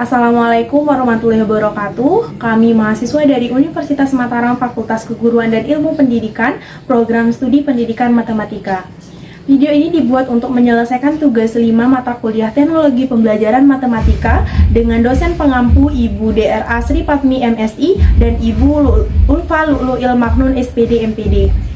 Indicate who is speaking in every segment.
Speaker 1: Assalamualaikum warahmatullahi wabarakatuh. Kami mahasiswa dari Universitas Mataram Fakultas Keguruan dan Ilmu Pendidikan, Program Studi Pendidikan Matematika. Video ini dibuat untuk menyelesaikan tugas 5 mata kuliah Teknologi Pembelajaran Matematika dengan dosen pengampu Ibu DRA Sri Patmi MSI dan Ibu Ulfa Lu'lu'il Maknun SPD MPD.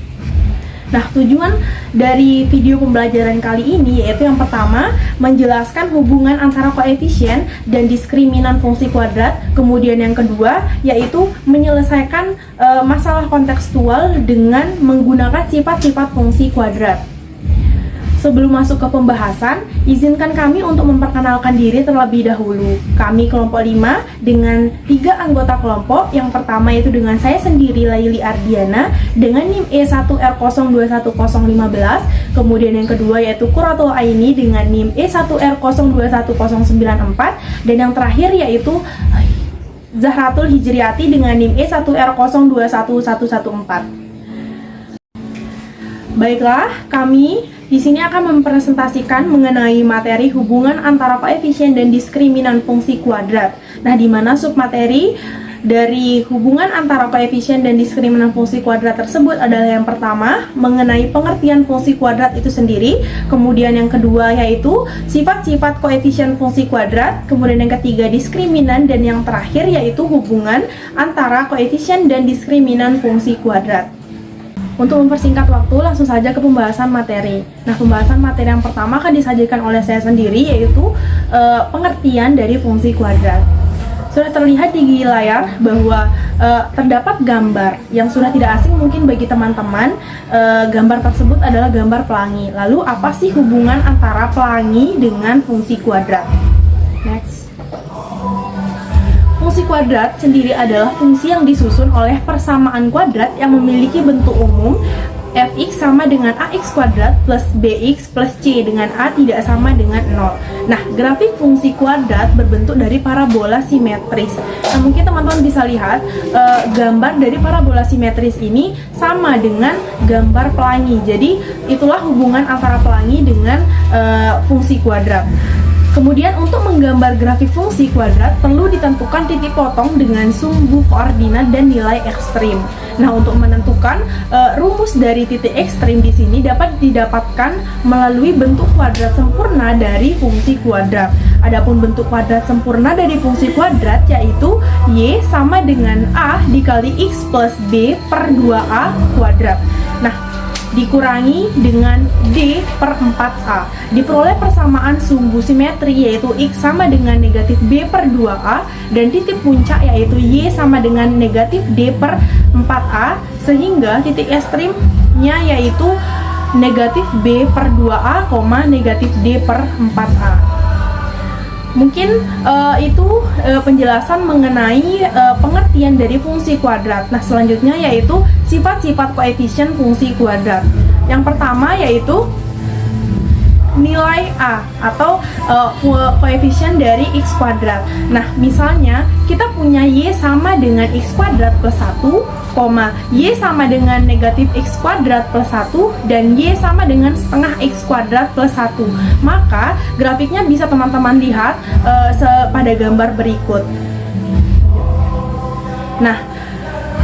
Speaker 1: Nah, tujuan dari video pembelajaran kali ini yaitu yang pertama, menjelaskan hubungan antara koefisien dan diskriminan fungsi kuadrat. Kemudian yang kedua, yaitu menyelesaikan masalah kontekstual dengan menggunakan sifat-sifat fungsi kuadrat. Sebelum masuk ke pembahasan, izinkan kami untuk memperkenalkan diri terlebih dahulu. Kami kelompok 5 dengan 3 anggota kelompok. Yang pertama yaitu dengan saya sendiri, Laili Ardiana, dengan NIM E1R021015. Kemudian yang kedua yaitu Quratul Aini dengan NIM E1R021094. Dan yang terakhir yaitu Zahratul Hijriati dengan NIM E1R021114. Baiklah, kami di sini akan mempresentasikan mengenai materi hubungan antara koefisien dan diskriminan fungsi kuadrat. Nah, di mana submateri dari hubungan antara koefisien dan diskriminan fungsi kuadrat tersebut adalah yang pertama, mengenai pengertian fungsi kuadrat itu sendiri. Kemudian yang kedua yaitu sifat-sifat koefisien fungsi kuadrat. Kemudian yang ketiga diskriminan, dan yang terakhir yaitu hubungan antara koefisien dan diskriminan fungsi kuadrat. Untuk mempersingkat waktu, langsung saja ke pembahasan materi. Nah, pembahasan materi yang pertama akan disajikan oleh saya sendiri, yaitu pengertian dari fungsi kuadrat. Sudah terlihat di layar bahwa terdapat gambar yang sudah tidak asing mungkin bagi teman-teman. Gambar tersebut adalah gambar pelangi. Lalu, apa sih hubungan antara pelangi dengan fungsi kuadrat? Next. Fungsi kuadrat sendiri adalah fungsi yang disusun oleh persamaan kuadrat yang memiliki bentuk umum fx sama dengan ax kuadrat plus bx plus c dengan a tidak sama dengan 0. Nah, grafik fungsi kuadrat berbentuk dari parabola simetris. Nah, mungkin teman-teman bisa lihat gambar dari parabola simetris ini sama dengan gambar pelangi. Jadi, itulah hubungan antara pelangi dengan fungsi kuadrat. Kemudian untuk menggambar grafik fungsi kuadrat perlu ditentukan titik potong dengan sumbu koordinat dan nilai ekstrim. Nah, untuk menentukan rumus dari titik ekstrim di sini dapat didapatkan melalui bentuk kuadrat sempurna dari fungsi kuadrat. Adapun bentuk kuadrat sempurna dari fungsi kuadrat yaitu y sama dengan a dikali x plus b per 2a kuadrat. Nah, dikurangi dengan D per 4A. Diperoleh persamaan sumbu simetri yaitu X sama dengan negatif B per 2A, dan titik puncak yaitu Y sama dengan negatif D per 4A, sehingga titik ekstrimnya yaitu negatif B per 2A, negatif D per 4A. Mungkin itu penjelasan mengenai pengertian dari fungsi kuadrat. Nah, selanjutnya yaitu sifat-sifat koefisien fungsi kuadrat. Yang pertama yaitu nilai A atau koefisien dari X kuadrat. Nah, misalnya kita punya Y sama dengan X kuadrat plus 1, Y sama dengan negatif X kuadrat plus 1, dan Y sama dengan setengah X kuadrat plus 1. Maka grafiknya bisa teman-teman lihat pada gambar berikut. Nah,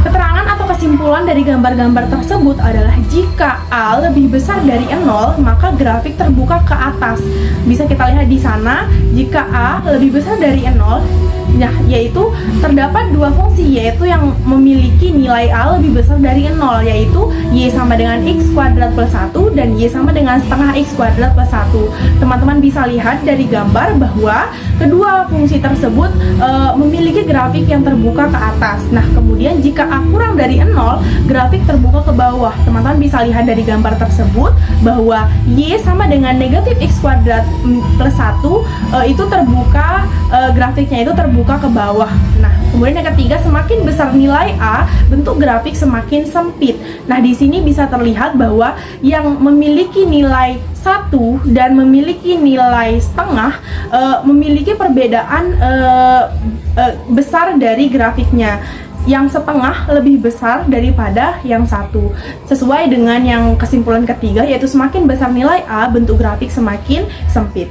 Speaker 1: keterangan atau kesimpulan dari gambar-gambar tersebut adalah jika A lebih besar dari 0, maka grafik terbuka ke atas. Bisa kita lihat di sana, jika A lebih besar dari 0, nah, yaitu terdapat dua fungsi, yaitu yang memiliki nilai A lebih besar dari 0, yaitu Y sama dengan X kuadrat plus 1 dan Y sama dengan setengah X kuadrat plus 1. Teman-teman bisa lihat dari gambar bahwa kedua fungsi tersebut memiliki grafik yang terbuka ke atas. Nah, kemudian jika A kurang dari 0, grafik terbuka ke bawah. Teman-teman bisa lihat dari gambar tersebut bahwa Y sama dengan negatif X kuadrat plus 1 itu terbuka, grafiknya itu terbuka ke bawah. Nah, kemudian yang ketiga, semakin besar nilai A, bentuk grafik semakin sempit. Nah, di sini bisa terlihat bahwa yang memiliki nilai 1 dan memiliki nilai setengah memiliki perbedaan besar dari grafiknya. Yang setengah lebih besar daripada yang 1, sesuai dengan yang kesimpulan ketiga, yaitu semakin besar nilai A, bentuk grafik semakin sempit.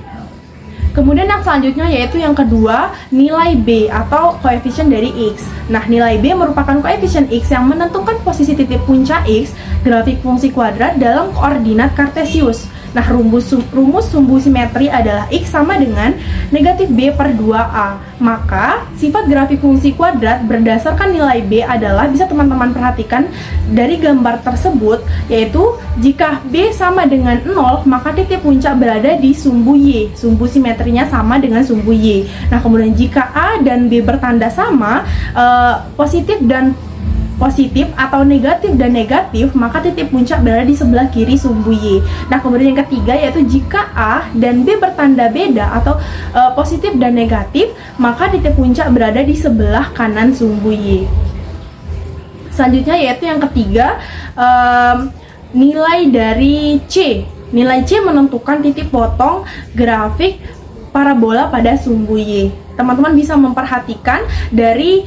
Speaker 1: Kemudian yang selanjutnya yaitu yang kedua, nilai B atau koefisien dari X. Nah, nilai B merupakan koefisien X yang menentukan posisi titik puncak X grafik fungsi kuadrat dalam koordinat kartesius. Nah, rumus sumbu simetri adalah X sama dengan negatif B per 2A. Maka, sifat grafik fungsi kuadrat berdasarkan nilai B adalah, bisa teman-teman perhatikan dari gambar tersebut, yaitu jika B sama dengan 0, maka titik puncak berada di sumbu Y. Sumbu simetrinya sama dengan sumbu Y. Nah, kemudian jika A dan B bertanda sama, positif atau negatif dan negatif, maka titik puncak berada di sebelah kiri sumbu Y. Nah, kemudian yang ketiga yaitu jika A dan B bertanda beda atau positif dan negatif, maka titik puncak berada di sebelah kanan sumbu Y. Selanjutnya yaitu yang ketiga, nilai dari C. Nilai C menentukan titik potong grafik parabola pada sumbu Y. Teman-teman bisa memperhatikan dari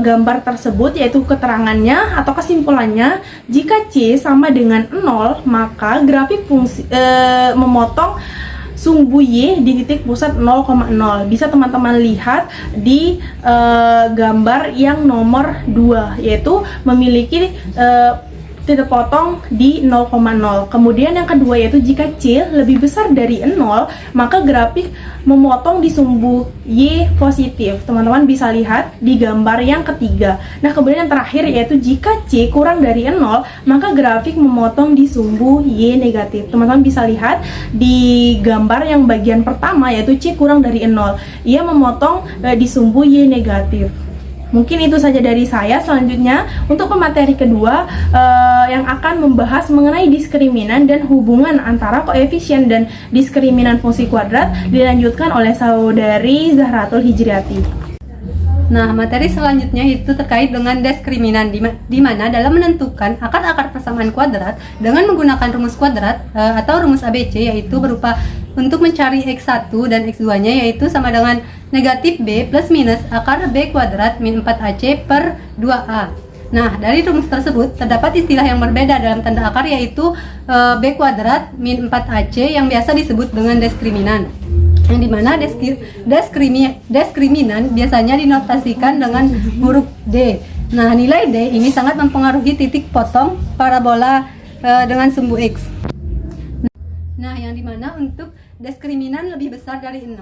Speaker 1: gambar tersebut, yaitu keterangannya atau kesimpulannya, jika C sama dengan 0, maka grafik fungsi memotong sumbu Y di titik pusat 0,0. Bisa teman-teman lihat di gambar yang nomor 2, yaitu memiliki titik potong di 0,0. Kemudian yang kedua yaitu jika C lebih besar dari 0, maka grafik memotong di sumbu Y positif. Teman-teman bisa lihat di gambar yang ketiga. Nah, kemudian yang terakhir yaitu jika C kurang dari 0, maka grafik memotong di sumbu Y negatif. Teman-teman bisa lihat di gambar yang bagian pertama yaitu C kurang dari 0. Ia memotong di sumbu Y negatif. Mungkin itu saja dari saya. Selanjutnya untuk pemateri kedua yang akan membahas mengenai diskriminan dan hubungan antara koefisien dan diskriminan fungsi kuadrat dilanjutkan oleh saudari Zahratul Hijriati.
Speaker 2: Nah, materi selanjutnya itu terkait dengan diskriminan, di mana dalam menentukan akar-akar persamaan kuadrat dengan menggunakan rumus kuadrat atau rumus ABC, yaitu berupa untuk mencari X1 dan X2-nya yaitu sama dengan negatif B plus minus akar B kuadrat min 4AC per 2A. Nah, dari rumus tersebut terdapat istilah yang berbeda dalam tanda akar, yaitu B kuadrat min 4AC yang biasa disebut dengan diskriminan. Yang dimana diskriminan biasanya dinotasikan dengan huruf D. Nah, nilai D ini sangat mempengaruhi titik potong parabola dengan sumbu X. Nah, yang dimana untuk diskriminan lebih besar dari 0,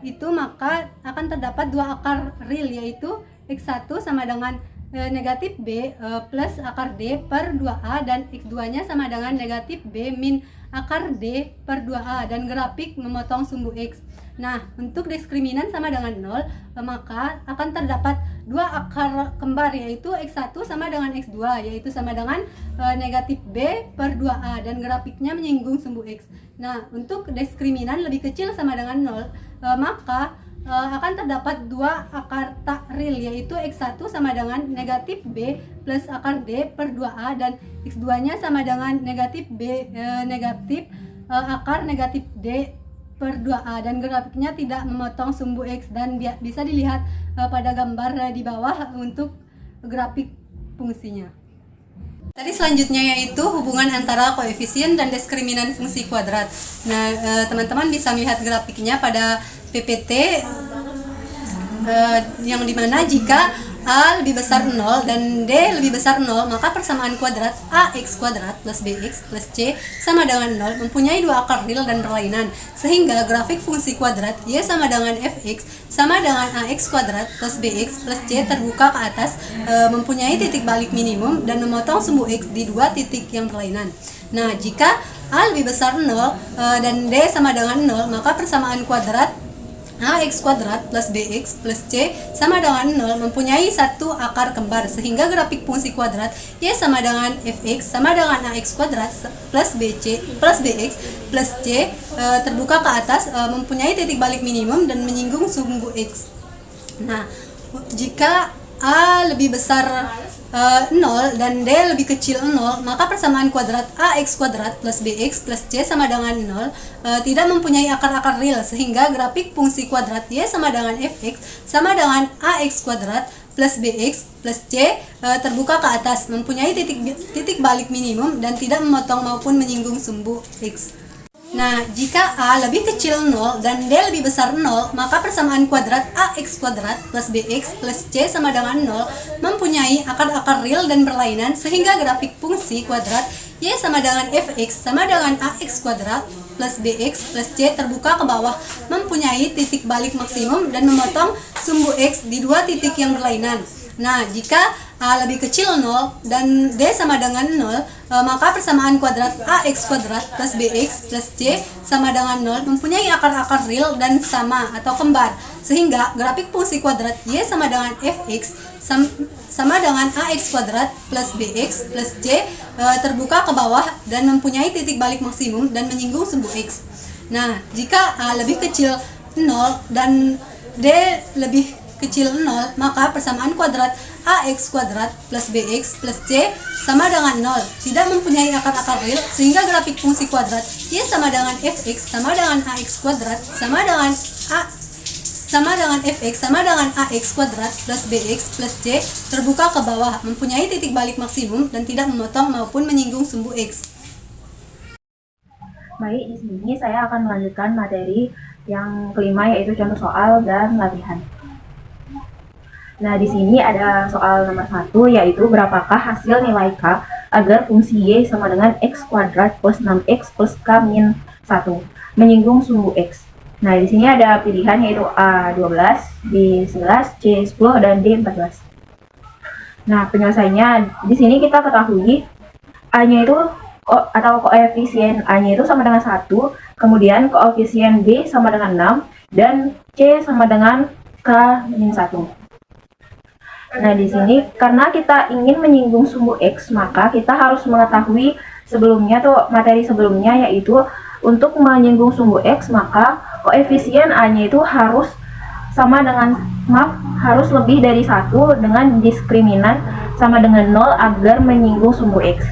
Speaker 2: itu maka akan terdapat dua akar real, yaitu X1 sama dengan negatif B plus akar D per 2A, dan X2-nya sama dengan negatif B min akar D per 2A, dan grafik memotong sumbu X. Nah, untuk diskriminan sama dengan 0, maka akan terdapat dua akar kembar, yaitu X1 sama dengan X2, yaitu sama dengan negatif B per 2A, dan grafiknya menyinggung sumbu X. Nah, untuk diskriminan lebih kecil sama dengan 0, maka akan terdapat dua akar tak real, yaitu X1 sama dengan negatif B plus akar D per 2A, dan X2-nya sama dengan negatif B akar negatif D per 2A, dan grafiknya tidak memotong sumbu X, dan bisa dilihat pada gambar di bawah untuk grafik fungsinya. Tadi selanjutnya yaitu hubungan antara koefisien dan diskriminan fungsi kuadrat. Nah, teman-teman bisa melihat grafiknya pada PPT yang dimana jika A lebih besar 0 dan D lebih besar 0, maka persamaan kuadrat AX kuadrat plus BX plus C sama dengan 0 mempunyai dua akar real dan berlainan, sehingga grafik fungsi kuadrat Y sama dengan Fx sama dengan AX kuadrat plus BX plus C terbuka ke atas, mempunyai titik balik minimum dan memotong sumbu X di dua titik yang berlainan. Nah, jika A lebih besar 0 dan D sama dengan 0, maka persamaan kuadrat AX kuadrat plus BX plus C sama dengan 0 mempunyai satu akar kembar, sehingga grafik fungsi kuadrat Y sama dengan Fx sama dengan AX kuadrat plus BX plus C terbuka ke atas, mempunyai titik balik minimum dan menyinggung sumbu X. Nah, jika A lebih besar 0 dan D lebih kecil 0, maka persamaan kuadrat AX kuadrat plus BX plus C sama dengan 0 tidak mempunyai akar-akar real, sehingga grafik fungsi kuadrat Y sama dengan Fx sama dengan AX kuadrat plus BX plus C terbuka ke atas, mempunyai titik balik minimum dan tidak memotong maupun menyinggung sumbu X. Nah, jika A lebih kecil 0 dan D lebih besar 0, maka persamaan kuadrat AX kuadrat plus BX plus C sama dengan 0 mempunyai akar-akar real dan berlainan sehingga grafik fungsi kuadrat Y sama dengan Fx sama dengan AX kuadrat plus BX plus C terbuka ke bawah mempunyai titik balik maksimum dan memotong sumbu X di dua titik yang berlainan. Nah, jika A lebih kecil 0 dan D sama dengan 0, maka persamaan kuadrat AX kuadrat plus BX plus C sama dengan 0 mempunyai akar-akar real dan sama atau kembar, sehingga grafik fungsi kuadrat Y sama dengan Fx sama dengan AX kuadrat plus BX plus C terbuka ke bawah dan mempunyai titik balik maksimum dan menyinggung sumbu X. Nah, jika A lebih kecil 0 dan D lebih kecil 0, maka persamaan kuadrat AX kuadrat plus BX plus C sama dengan 0 tidak mempunyai akar-akar real, sehingga grafik fungsi kuadrat Y sama dengan Fx sama dengan AX kuadrat sama dengan Fx sama dengan AX kuadrat plus BX plus C terbuka ke bawah mempunyai titik balik maksimum dan tidak memotong maupun menyinggung sumbu X.
Speaker 3: Baik, di sini saya akan melanjutkan materi yang kelima, yaitu contoh soal dan latihan. Nah, di sini ada soal nomor 1, yaitu berapakah hasil nilai K agar fungsi Y sama dengan X kuadrat plus 6X plus K min 1 menyinggung sumbu X. Nah, di sini ada pilihan yaitu A 12, B 11, C 10, dan D 14. Nah, penyelesaiannya di sini kita ketahui A-nya itu atau koefisien A-nya itu sama dengan 1, kemudian koefisien B sama dengan 6, dan C sama dengan K min 1. Nah, di sini karena kita ingin menyinggung sumbu X, maka kita harus mengetahui sebelumnya materi sebelumnya, yaitu untuk menyinggung sumbu X maka koefisien A-nya itu harus sama dengan harus lebih dari 1 dengan diskriminan sama dengan 0 agar menyinggung sumbu X.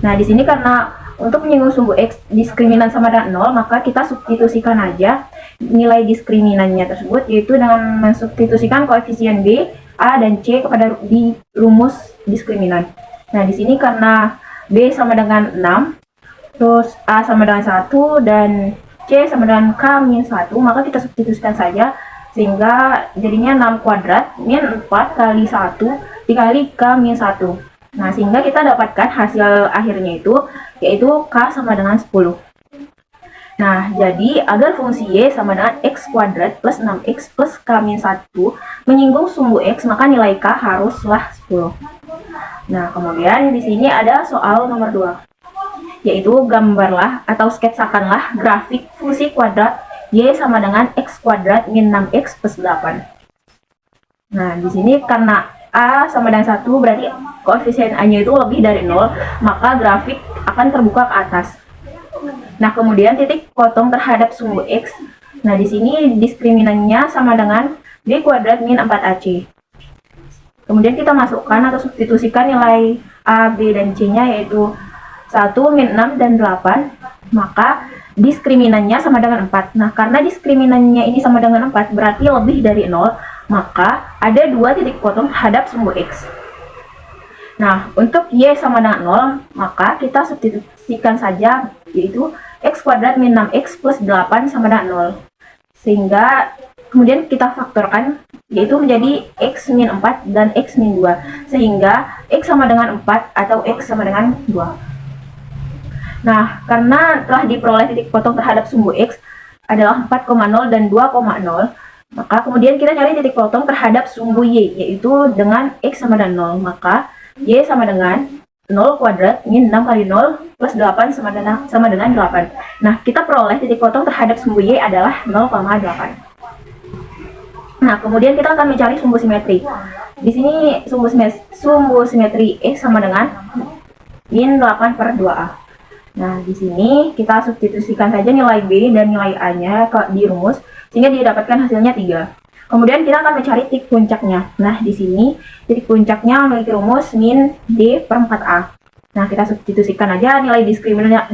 Speaker 3: Nah, di sini karena untuk menyinggung sumbu X diskriminan sama dengan 0, maka kita substitusikan aja nilai diskriminannya tersebut, yaitu dengan mensubstitusikan koefisien B, A, dan C kepada di rumus diskriminan. Nah, di sini karena B sama dengan 6, terus A sama dengan 1, dan C sama dengan K min 1, maka kita substitusikan saja, sehingga jadinya 6 kuadrat min 4 kali 1 dikali K min 1. Nah, sehingga kita dapatkan hasil akhirnya itu, yaitu K sama dengan 10. Nah, jadi agar fungsi Y sama dengan X kuadrat plus 6X plus K min 1 menyinggung sumbu X, maka nilai K haruslah 10. Nah, kemudian di sini ada soal nomor 2, yaitu gambarlah atau sketsakanlah grafik fungsi kuadrat Y sama dengan X kuadrat min 6X plus 8. Nah, di sini karena A sama dengan 1, berarti koefisien A-nya itu lebih dari 0, maka grafik akan terbuka ke atas. Nah, kemudian titik potong terhadap sumbu X. Nah, di sini diskriminannya sama dengan B kuadrat min 4AC. Kemudian kita masukkan atau substitusikan nilai A, B, dan C-nya, yaitu 1, min 6, dan 8. Maka diskriminannya sama dengan 4. Nah, karena diskriminannya ini sama dengan 4, berarti lebih dari 0, maka ada dua titik potong terhadap sumbu X. Nah, untuk Y sama dengan 0, maka kita substitusikan saja, yaitu X kuadrat min 6X plus 8 sama dengan 0. Sehingga kemudian kita faktorkan, yaitu menjadi X min 4 dan X min 2. Sehingga X sama dengan 4 atau X sama dengan 2. Nah, karena telah diperoleh titik potong terhadap sumbu X adalah 4,0 dan 2,0, maka kemudian kita cari titik potong terhadap sumbu Y, yaitu dengan X sama dengan 0. Maka Y sama dengan 0 kuadrat min 6 kali 0 plus 8 sama dengan 8. Nah, kita peroleh titik potong terhadap sumbu Y adalah 0,8. Nah, kemudian kita akan mencari sumbu simetri. Di sini sumbu simetri X sama dengan min 8 per 2A. Nah, di sini kita substitusikan saja nilai B dan nilai A-nya di rumus, sehingga didapatkan hasilnya 3. Kemudian kita akan mencari titik puncaknya. Nah, di sini titik puncaknya memiliki rumus min D per 4A. Nah, kita substitusikan aja nilai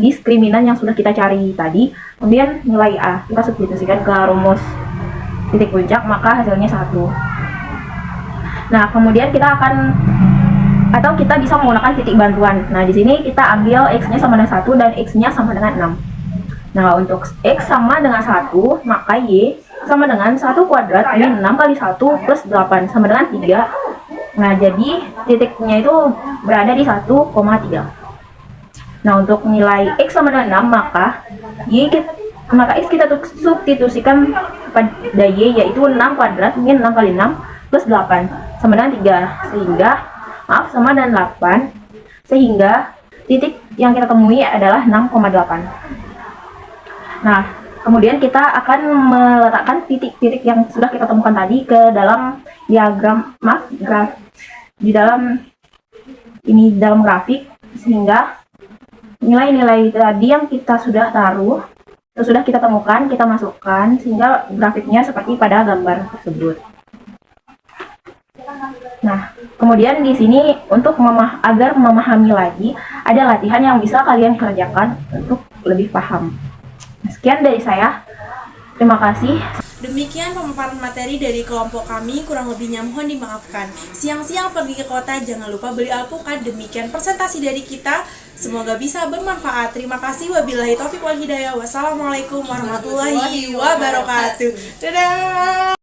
Speaker 3: diskriminan yang sudah kita cari tadi. Kemudian nilai A kita substitusikan ke rumus titik puncak, maka hasilnya 1. Nah, kemudian kita bisa menggunakan titik bantuan. Nah, di sini kita ambil X-nya sama dengan 1 dan X-nya sama dengan 6. Nah, untuk X sama dengan 1, maka Y sama dengan 1 kuadrat min 6 kali 1 plus 8 sama dengan 3. Nah, jadi titiknya itu berada di 1,3. Nah, untuk nilai X sama dengan 6, maka X kita substitusikan pada Y, yaitu 6 kuadrat min 6 kali 6 plus 8 sama dengan 3, sama dengan 8, sehingga titik yang kita temui adalah 6,8. Nah, kemudian kita akan meletakkan titik-titik yang sudah kita temukan tadi ke dalam diagram, di dalam grafik, sehingga nilai-nilai tadi yang kita sudah taruh, sudah kita temukan, kita masukkan, sehingga grafiknya seperti pada gambar tersebut. Nah, kemudian di sini untuk agar memahami lagi, ada latihan yang bisa kalian kerjakan untuk lebih paham. Sekian dari saya. Terima kasih.
Speaker 1: Demikian pemaparan materi dari kelompok kami, kurang lebihnya mohon dimaafkan. Siang-siang pergi ke kota, jangan lupa beli alpukat. Demikian presentasi dari kita, semoga bisa bermanfaat. Terima kasih, wabillahi taufiq wal hidayah. Wassalamualaikum warahmatullahi wabarakatuh. Dadah.